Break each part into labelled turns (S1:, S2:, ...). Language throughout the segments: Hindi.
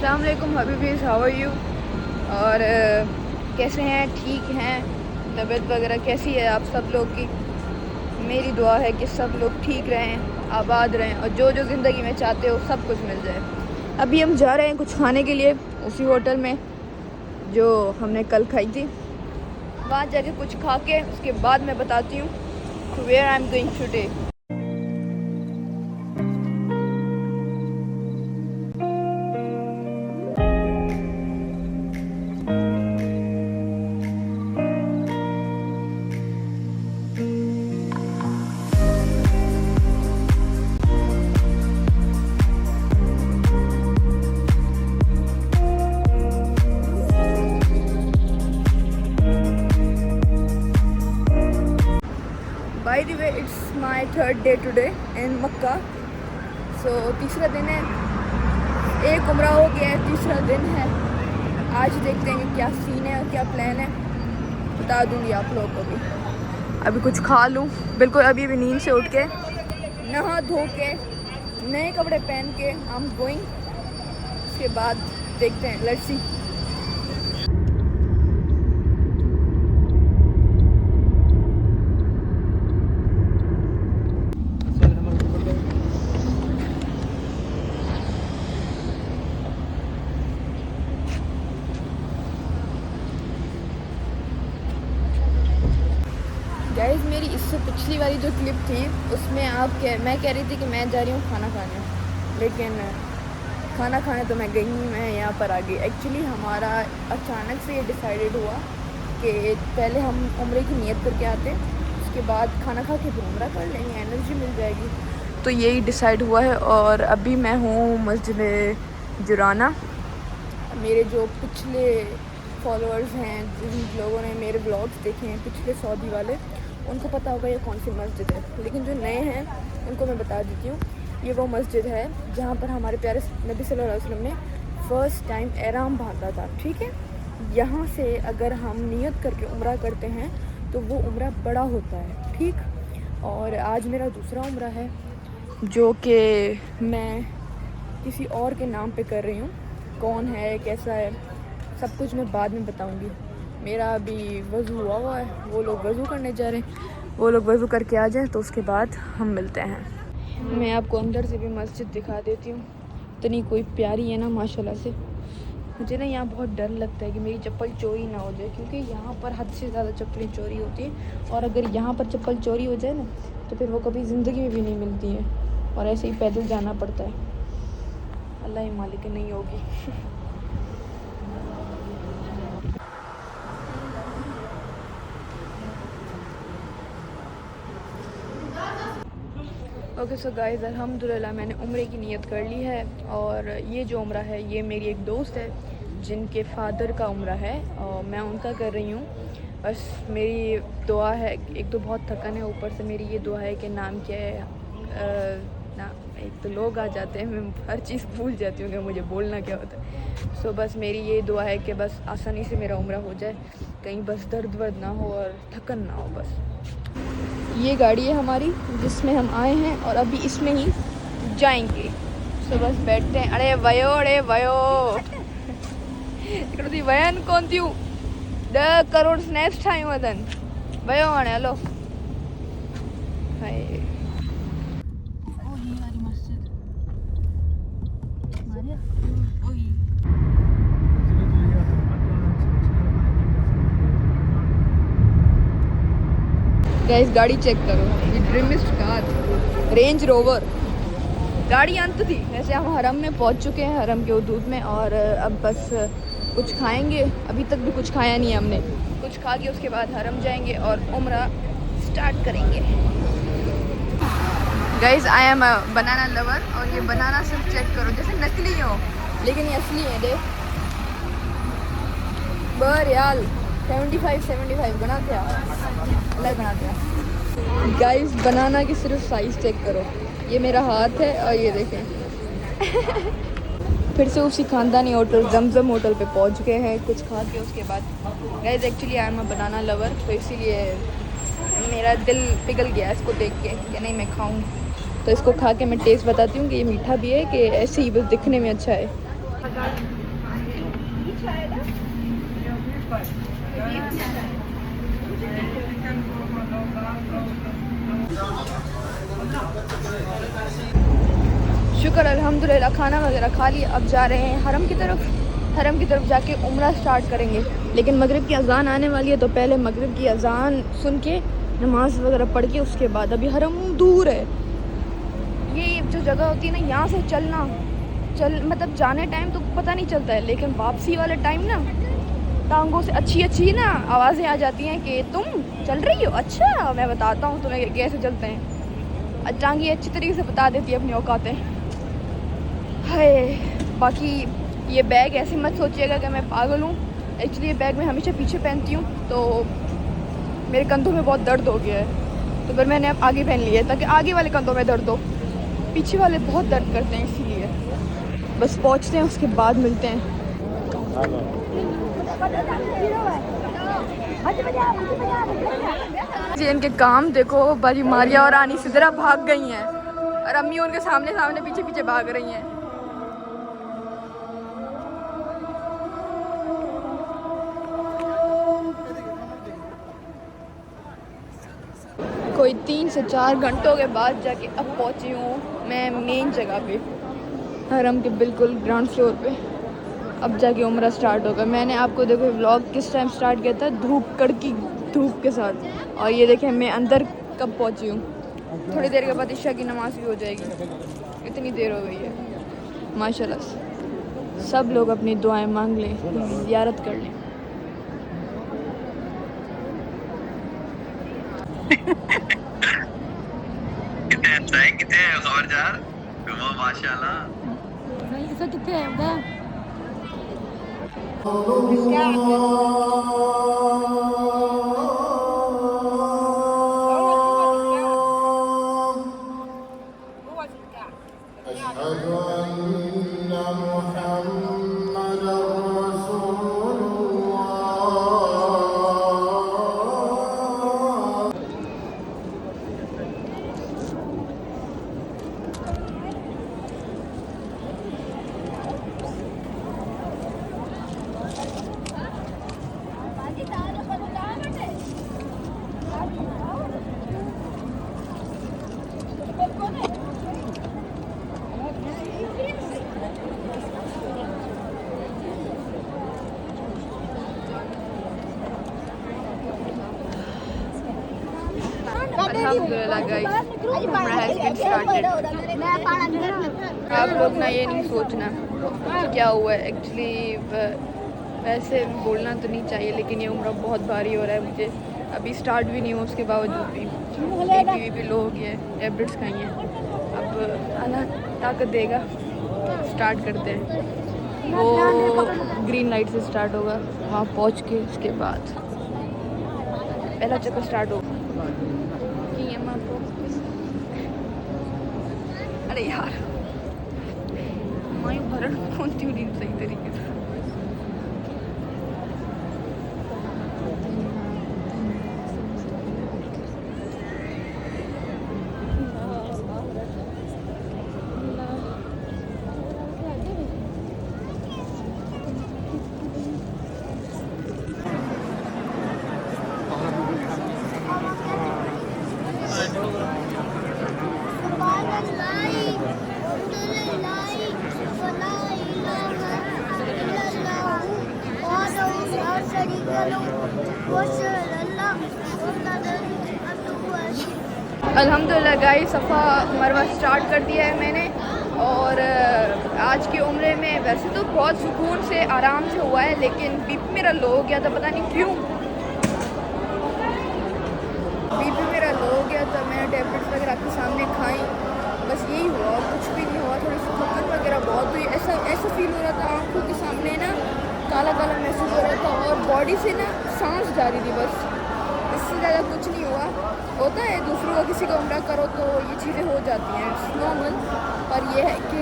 S1: अस्सलाम वालेकुम हबीबीज़, हाउ आर यू। और कैसे हैं? ठीक हैं? तबीयत वगैरह कैसी है आप सब लोग की? मेरी दुआ है कि सब लोग ठीक रहें, आबाद रहें और जो जो ज़िंदगी में चाहते हो सब कुछ मिल जाए। अभी हम जा रहे हैं कुछ खाने के लिए उसी होटल में जो हमने कल खाई थी। वहाँ जाके कुछ खा के उसके बाद मैं बताती हूँ where I am going today. By the way, it's my third day today in Makkah. So तीसरा दिन है, एक उम्रा हो गया है, तीसरा दिन है। आज देखते हैं कि क्या सीन है और क्या प्लान है, बता दूंगी आप लोगों को भी। अभी कुछ खा लूँ, बिल्कुल अभी भी नींद से उठ के नहा धो के नए कपड़े पहन के I'm going। उसके बाद देखते हैं, लेट्स सी। गाइस, मेरी इससे पिछली वाली जो क्लिप थी उसमें मैं कह रही थी कि मैं जा रही हूँ खाना खाने, लेकिन खाना खाने तो मैं गई नहीं, मैं यहाँ पर आ गई। एक्चुअली हमारा अचानक से ये डिसाइडेड हुआ कि पहले हम उम्रे की नियत करके आते, उसके बाद खाना खा के फिर उम्रा कर लेंगे, एनर्जी मिल जाएगी। तो यही डिसाइड हुआ है। और अभी मैं हूँ मस्जिद जुराना। मेरे जो पिछले फॉलोअर्स हैं, जिन लोगों ने मेरे ब्लॉग्स देखे हैं पिछले सऊदी वाले, उनको पता होगा ये कौन सी मस्जिद है, लेकिन जो नए हैं उनको मैं बता देती हूँ। ये वो मस्जिद है जहाँ पर हमारे प्यारे नबी सल्लल्लाहु अलैहि वसल्लम ने फ़र्स्ट टाइम एहराम बांधा था, ठीक है। यहाँ से अगर हम नियत करके उम्रा करते हैं तो वो उम्रा बड़ा होता है, ठीक। और आज मेरा दूसरा उम्रा है जो कि मैं किसी और के नाम पे कर रही हूँ। कौन है, कैसा है, सब कुछ मैं बाद में बताऊंगी। मेरा अभी वज़ू हुआ है, वो लोग वज़ू करने जा रहे हैं, वो लोग वज़ू करके आ जाएं तो उसके बाद हम मिलते हैं। मैं आपको अंदर से भी मस्जिद दिखा देती हूँ, इतनी कोई प्यारी है ना माशाल्लाह से। मुझे ना यहाँ बहुत डर लगता है कि मेरी चप्पल चोरी ना हो जाए, क्योंकि यहाँ पर हद से ज़्यादा चप्पलें चोरी होती हैं। और अगर यहाँ पर चप्पल चोरी हो जाए ना तो फिर वो कभी ज़िंदगी में भी नहीं मिलती है, और ऐसे ही पैदल जाना पड़ता है। अल्लाह ही मालिक नहीं होगी। ओके सो गाइज़, अल्हम्दुलिल्लाह मैंने उम्रे की नियत कर ली है। और ये जो उम्रा है ये मेरी एक दोस्त है जिनके फादर का उम्रा है और मैं उनका कर रही हूँ। बस मेरी दुआ है, एक तो बहुत थकन है, ऊपर से मेरी ये दुआ है कि नाम क्या है ना, एक तो लोग आ जाते हैं, मैं हर चीज़ भूल जाती हूँ कि मुझे बोलना क्या होता है। सो बस मेरी ये दुआ है कि बस आसानी से मेरा उम्रा हो जाए, कहीं बस दर्द वर्द ना हो और थकन ना हो बस। ये गाड़ी है हमारी जिसमें हम आए हैं और अभी इसमें ही जाएंगे। सो बस बैठते हैं। अरे वयो इकडे ती वयन कोण थी 10 करोड़ स्नैप्स ठाई वदन वयो हाणे हलो। हाय गाइस, गाड़ी चेक करो, ये ड्रीमिस्ट कार रेंज रोवर गाड़ी अंत थी। वैसे हम हरम में पहुंच चुके हैं, हरम के हुदूद में, और अब बस कुछ खाएंगे। अभी तक भी कुछ खाया नहीं हमने, कुछ खा के उसके बाद हरम जाएंगे और उम्रा स्टार्ट करेंगे। Guys, I am a banana lover, और ये बनाना सिर्फ चेक करो जैसे नकली हो लेकिन ये असली है। देख बरियाल 75 बनाते अलग बनाते। गाइस, बनाना की सिर्फ साइज़ चेक करो, ये मेरा हाथ है और ये देखें। फिर से उसी खानदानी होटल जमजम होटल पे पहुंच गए हैं कुछ खा के उसके बाद। Guys, actually I am a banana lover, तो इसीलिए मेरा दिल पिघल गया इसको देख के कि नहीं मैं खाऊं। तो इसको खा के मैं टेस्ट बताती हूँ कि ये मीठा भी है कि ऐसे ही बस दिखने में अच्छा है। शुक्र अल्हम्दुलिल्लाह खाना वगैरह खा लिया। अब जा रहे हैं हरम की तरफ। हरम की तरफ जाके उम्रा स्टार्ट करेंगे, लेकिन मगरिब की अज़ान आने वाली है, तो पहले मगरिब की अज़ान सुन के नमाज वगैरह पढ़ के उसके बाद। अभी हरम दूर है। ये जो जगह होती है ना, यहाँ से मतलब जाने टाइम तो पता नहीं चलता है, लेकिन वापसी वाले टाइम ना टांगों से अच्छी ना आवाज़ें आ जाती हैं कि तुम चल रही हो। अच्छा, मैं बताता हूँ तुम्हें कैसे चलते हैं। टांगी अच्छी तरीके से बता देती है अपनी औकातें। हाय, बाकी ये बैग ऐसे मत सोचिएगा कि मैं पागल हूँ। एक्चुअली ये बैग मैं हमेशा पीछे पहनती हूँ, तो मेरे कंधों में बहुत दर्द हो गया है, तो फिर मैंने अब आगे पहन लिया है ताकि आगे वाले कंधों में दर्द हो। पीछे वाले बहुत दर्द करते हैं, इसीलिए। बस पहुँचते हैं, उसके बाद मिलते हैं। जी, इनके काम देखो। बाजी मारिया और रानी सिदरा भाग गई हैं और अम्मी उनके सामने सामने पीछे पीछे भाग रही हैं। कोई 3 से 4 घंटों के बाद जाके अब पहुंची हूँ मैं मेन जगह पे, हरम के बिल्कुल ग्राउंड फ्लोर पे। अब जाके उम्रा स्टार्ट होगा। मैंने आपको देखो व्लॉग किस टाइम स्टार्ट किया था, कड़की धूप के साथ। और ये देखें मैं अंदर कब पहुंची हूँ। थोड़ी देर के बाद इशा की नमाज भी हो जाएगी। इतनी देर हो गई है। माशाल्लाह सब लोग अपनी दुआएं मांग लें, ज़ियारत कर लें।
S2: कितने खबरदार माशाल्लाह।
S1: कितने है अल्हम्दुलिल्लाह गाइस, उम्रा हैज़ बीन स्टार्टेड। आप लोग ना ये नहीं सोचना कि क्या हुआ है। एक्चुअली वैसे बोलना तो नहीं चाहिए, लेकिन ये उम्रा बहुत भारी हो रहा है मुझे। अभी स्टार्ट भी नहीं हुआ, उसके बावजूद भी बीपी भी लो हो गया है, टैबलेट्स खाई हैं। अब अल्लाह ताकत देगा, स्टार्ट करते हैं। वो ग्रीन लाइट से स्टार्ट होगा, वहाँ पहुँच के उसके बाद पहला चक्कर स्टार्ट होगा। अरे यार, मायूं भरण पहुँचती हुई सही तरीके से। अल्हम्दुलिल्लाह गाइस, सफ़ा मरवा स्टार्ट कर दिया है मैंने। और आज के उम्रे में वैसे तो बहुत सुकून से आराम से हुआ है, लेकिन बीपी मेरा लो हो गया था, पता नहीं क्यों बीपी मेरा लो हो गया था। मैंने टैबलेट्स वगैरह आपके सामने खाई, बस यही हुआ और कुछ भी नहीं हुआ। थोड़ी सी थकन वगैरह बहुत हुई, ऐसा फील हो रहा था, आँखों के सामने ना काला काला महसूस हो रहा था और बॉडी से ना सांस जा रही थी, बस इससे ज़्यादा कुछ नहीं हुआ। होता है दूसरों का, किसी का उम्रा करो तो ये चीज़ें हो जाती हैं, इट्स नॉर्मल। पर यह है कि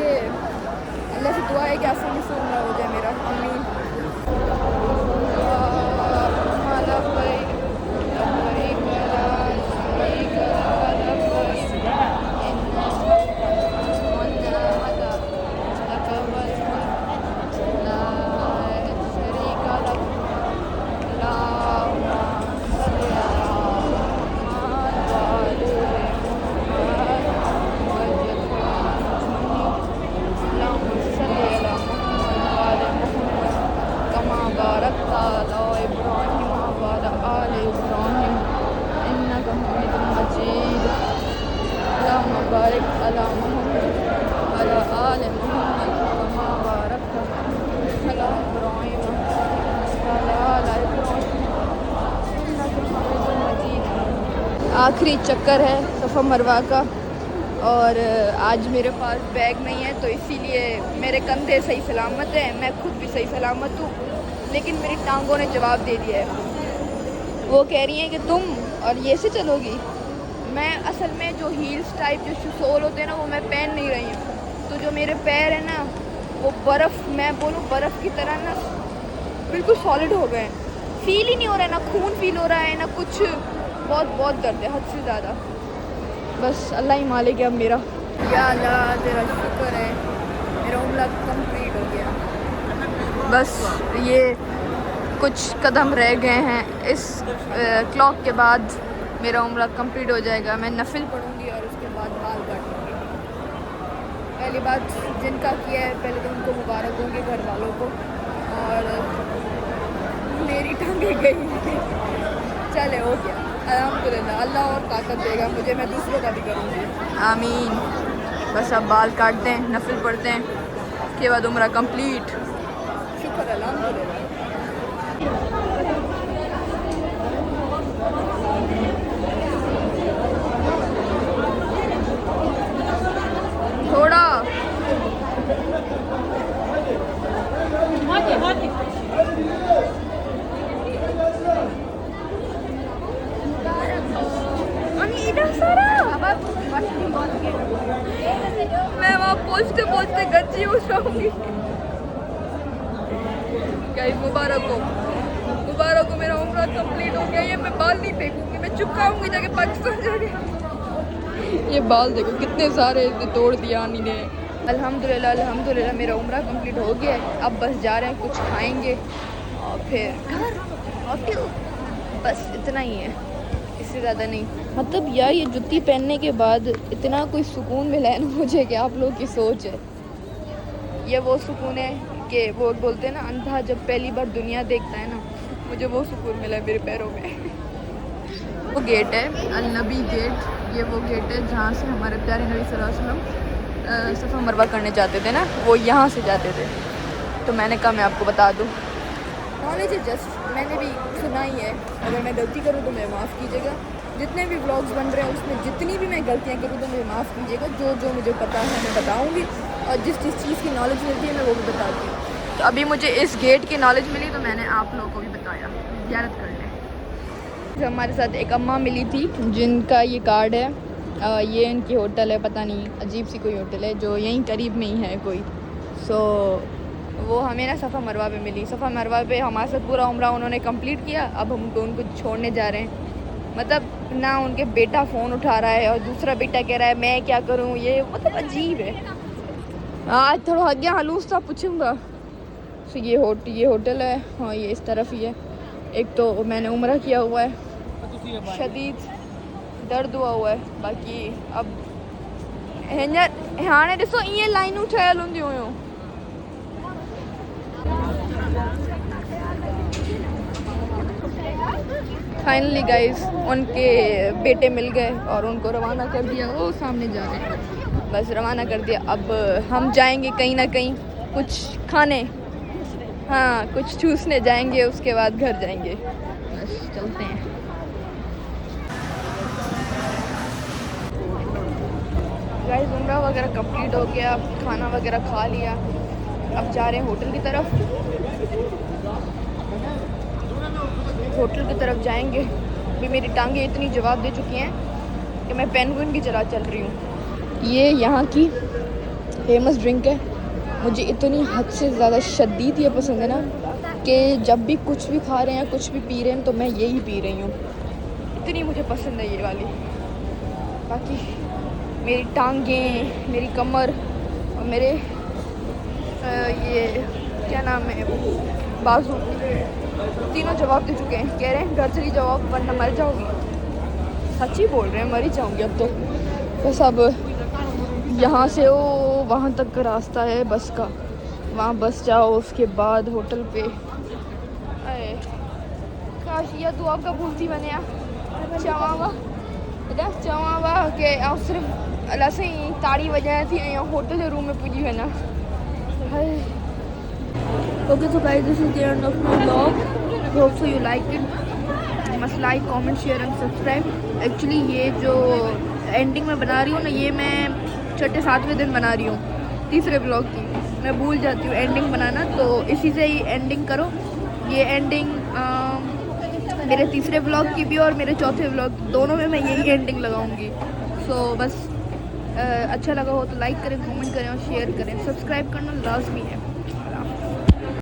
S1: अल्लाह से दुआ है कि आसानी से उम्रा हो जाए मेरा, आमीन। आल मोहम्मद कमा बारकता अला इब्राहीम वअला आलि इब्राहीम इन्नका हमीदुम मजीद। आखिरी चक्कर है सफ़ा मरवा का और आज मेरे पास बैग नहीं है, तो इसीलिए मेरे कंधे सही सलामत हैं, मैं खुद भी सही सलामत हूँ, लेकिन मेरी टांगों ने जवाब दे दिया है। वो कह रही हैं कि तुम और ये से चलोगी। मैं असल में जो हील्स टाइप जो सोल होते हैं ना, वो मैं पहन नहीं रही हूँ, तो जो मेरे पैर हैं ना वो बर्फ़, मैं बोलूँ बर्फ़ की तरह ना बिल्कुल सॉलिड हो गए हैं। फील ही नहीं हो रहा है, ना खून फील हो रहा है ना कुछ। बहुत दर्द है, हद से ज़्यादा। बस अल्लाह ही मालिक है अब मेरा। या अल्लाह तेरा शुक्र है, मेरा उम्र कंप्लीट हो गया। बस ये कुछ कदम रह गए हैं, इस क्लॉक के बाद मेरा उम्र कंप्लीट हो जाएगा। मैं नफिल पढ़ूंगी और उसके बाद बाल काटूंगी। पहली बात जिनका किया है, पहले तो उनको मुबारक होंगे घर वालों को, और मेरी टांगे गई चले हो गया अल्हम्दुलिल्लाह। अल्लाह और ताकत देगा मुझे, मैं दूसरों का भी करूँगी, आमीन। बस अब बाल काटते हैं, नफिल पढ़ते हैं, उसके बाद उम्र कंप्लीट। शुक्र अल्हम्दुलिल्लाह। थोड़ा मैं वहाँ पहुँचते पहुँचते गच्ची हो जाऊँगी। गाइस मुबारक हो मेरा उम्र कंप्लीट हो गया। ये मैं बाल नहीं फेंकूंगी, मैं चुपकाऊंगी जाके पाकिस्तान जाके। ये बाल देखो कितने सारे तोड़ दिया आनी ने। अल्हम्दुलिल्लाह मेरा उम्र कंप्लीट हो गया है। अब बस जा रहे हैं, कुछ खाएंगे और फिर घर, और फिर बस इतना ही है, इससे ज़्यादा नहीं। मतलब यार ये जूती पहनने के बाद इतना कोई सुकून मिला है ना मुझे कि आप लोग की सोच है। ये वो सुकून है कि वो बोलते हैं ना, अंधा जब पहली बार दुनिया देखता है ना, मुझे वो सुकून मिला है मेरे पैरों में। वो गेट है अल-नबी गेट, ये वो गेट है जहाँ से हमारे प्यारे नबी सल्लल्लाहु अलैहि वसल्लम सफ़ा मरवा करने जाते थे ना, वो यहाँ से जाते थे। तो मैंने कहा मैं आपको बता दूँ, नॉलेज है जस्ट, मैंने भी सुना ही है। अगर मैं गलती करूँ तो मैं माफ़ कीजिएगा। जितने भी व्लॉग्स बन रहे हैं उसमें जितनी भी मैं गलतियाँ करूँ तो मुझे माफ़ कीजिएगा। जो मुझे पता है मैं बताऊँगी, और जिस चीज़ की नॉलेज मिलती है मैं वो भी बताती हूँ। तो अभी मुझे इस गेट की नॉलेज मिली तो मैंने आप लोगों को भी बताया, ज़ियारत कर लें। हमारे साथ एक अम्मा मिली थी जिनका ये कार्ड है, ये इनकी होटल है, पता नहीं अजीब सी कोई होटल है जो यहीं करीब में ही है कोई। सो वो हमें ना सफ़ा मरवा पे मिली। सफ़ा मरवा पे हमारे साथ पूरा उम्रा उन्होंने कंप्लीट किया। अब हम उनको छोड़ने जा रहे हैं। मतलब ना उनके बेटा फ़ोन उठा रहा है और दूसरा बेटा कह रहा है मैं क्या करूँ, ये मतलब अजीब है। आज थोड़ा आगे हालूस था पूछूँगा। तो ये होटल है, हाँ ये इस तरफ ही है। एक तो मैंने उम्रा किया हुआ है, शदीद दर्द हुआ है। बाकी अब हाँ ॾिसो ईअं लाइनूं ठहियल हूंदियूं हुयूं। फाइनली गाइस उनके बेटे मिल गए और उनको रवाना कर दिया। वो सामने जा रहे हैं, बस रवाना कर दिया। अब हम जाएंगे कहीं ना कहीं कुछ खाने, हाँ कुछ चूसने जाएंगे, उसके बाद घर जाएंगे। बस चलते हैं। गाइस उम्रा वगैरह कंप्लीट हो गया, खाना वगैरह खा लिया। अब जा रहे हैं होटल की तरफ। होटल की तरफ जाएंगे। अभी मेरी टांगें इतनी जवाब दे चुकी हैं कि मैं पेंगुइन की तरह चल रही हूँ। ये यहाँ की फेमस ड्रिंक है। मुझे इतनी हद से ज़्यादा शदीद ये पसंद है ना कि जब भी कुछ भी खा रहे हैं कुछ भी पी रहे हैं तो मैं यही पी रही हूँ। इतनी मुझे पसंद है ये वाली। बाकी मेरी टांगें, मेरी कमर और मेरे ये क्या नाम है वो बाजू, तीनों जवाब दे चुके हैं। कह रहे हैं घर चली जाओ वरना मर जाओगी। सच ही बोल रहे हैं, मर ही जाऊँगी अब तो। बस अब यहाँ से वो वहाँ तक का रास्ता है बस का, वहाँ बस जाओ, उसके बाद होटल पे। अरे काश यह दुआ कबूल थी मैंने चवावा के सिर्फ अल्लाह से ही ताड़ी वजह थी यहाँ होटल रूम में पूजी है ना। ओके तो guys this is the end of my vlog. Hope so you like it. Must like comment share and subscribe. Actually ये जो एंडिंग में बना रही हूँ ना, ये मैं छठे सातवें दिन बना रही हूँ तीसरे व्लॉग की। मैं भूल जाती हूँ एंडिंग बनाना, तो इसी से ही एंडिंग करो। ये एंडिंग मेरे तीसरे व्लॉग की भी और मेरे चौथे व्लॉग दोनों में मैं यही एंडिंग लगाऊंगी। सो बस अच्छा लगा हो तो लाइक करें, कमेंट करें और शेयर करें। सब्सक्राइब करना लाजमी है।